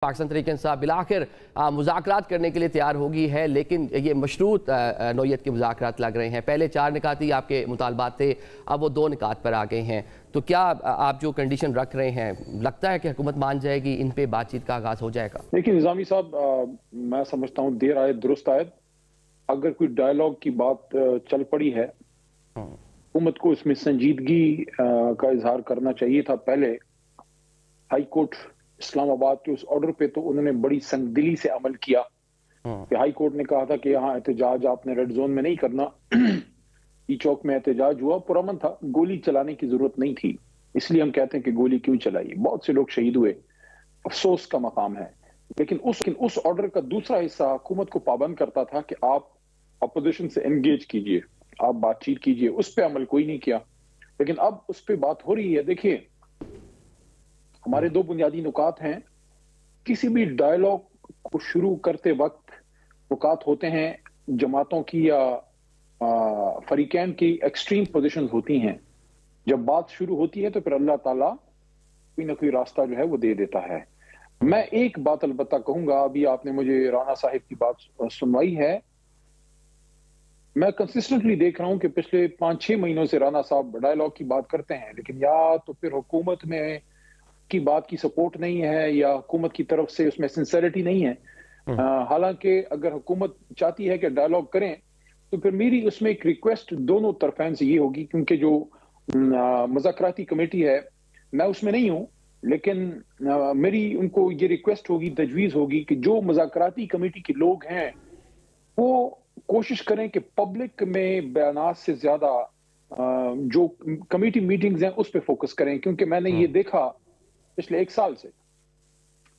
पाकिस्तान तहरीक इंसाफ बिलाखिर मुज़ाकरात करने के लिए तैयार होगी है, लेकिन ये मशरूत नौयत के मुज़ाकरात लग रहे हैं। पहले 4 निकाती आपके मुतालबात थे, अब वो 2 निकात पर आ गए हैं। तो क्या आप जो कंडीशन रख रहे हैं, लगता है कि हुकूमत मान जाएगी, इन पे बातचीत का आगाज़ हो जाएगा? देखिए निज़ामी साहब, मैं समझता हूँ देर आए दुरुस्त आए। अगर कोई डायलॉग की बात चल पड़ी है, हुकूमत को इसमें संजीदगी का इजहार करना चाहिए था। पहले हाई कोर्ट इस्लामाबाद के उस ऑर्डर पे तो उन्होंने बड़ी संगदिली से अमल किया कि हाई कोर्ट ने कहा था कि यहाँ एहतजाज आपने रेड जोन में नहीं करना। ई चौक में एहतजाज हुआ, पुरअमन था, गोली चलाने की जरूरत नहीं थी। इसलिए हम कहते हैं कि गोली क्यों चलाई, बहुत से लोग शहीद हुए, अफसोस का मकाम है। लेकिन उस ऑर्डर का दूसरा हिस्सा हुकूमत को पाबंद करता था कि आप अपोजिशन से एंगेज कीजिए, आप बातचीत कीजिए। उस पर अमल कोई नहीं किया, लेकिन अब उस पर बात हो रही है। देखिए, हमारे 2 बुनियादी नुकात हैं। किसी भी डायलॉग को शुरू करते वक्त नुकात होते हैं जमातों की या फरीकैन की एक्सट्रीम पोजीशंस होती हैं। जब बात शुरू होती है तो फिर अल्लाह ताला कोई ना कोई रास्ता जो है वो दे देता है। मैं एक बात अलबत्ता कहूंगा, अभी आपने मुझे राना साहिब की बात सुनवाई है, मैं कंसिस्टेंटली देख रहा हूं कि पिछले 5-6 महीनों से राना साहब डायलॉग की बात करते हैं, लेकिन या तो फिर हुकूमत में की बात की सपोर्ट नहीं है या हुकूमत की तरफ से उसमें सिंसेरिटी नहीं है। हालांकि अगर हुकूमत चाहती है कि डायलॉग करें तो फिर मेरी उसमें एक रिक्वेस्ट दोनों तरफें से ये होगी, क्योंकि जो मुज़ाकराती कमेटी है मैं उसमें नहीं हूं, लेकिन मेरी उनको ये रिक्वेस्ट होगी, तजवीज़ होगी कि जो मुज़ाकराती कमेटी के लोग हैं वो कोशिश करें कि पब्लिक में बयानात से ज्यादा जो कमेटी मीटिंग्स हैं उस पर फोकस करें। क्योंकि मैंने ये देखा पिछले 1 साल से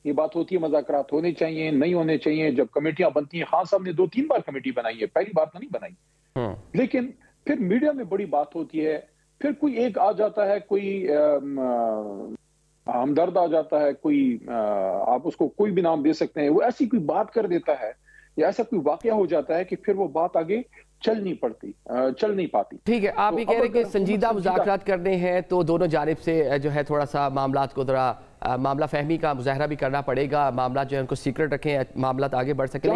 ये बात होती है, मुज़ाकरात होने चाहिए, नहीं होने चाहिए। जब कमेटियां बनती हैं, खान साहब ने 2-3 बार कमेटी बनाई है, पहली बार तो नहीं बनाई, लेकिन फिर मीडिया में बड़ी बात होती है, फिर कोई एक आ जाता है, कोई हमदर्द आ जाता है, कोई आप उसको कोई भी नाम दे सकते हैं, वो ऐसी कोई बात कर देता है या ऐसा कोई वाकया हो जाता है कि फिर वो बात आगे चल नहीं पाती। ठीक है, आप ये कह रहे हैं कि संजीदा मुज़ाकरात करने हैं तो दोनों जानिब से जो है थोड़ा सा मामलात को मामला फहमी का मुजाहरा भी करना पड़ेगा। मामला जो है उनको सीक्रेट रखें, मामलात आगे बढ़ सकें।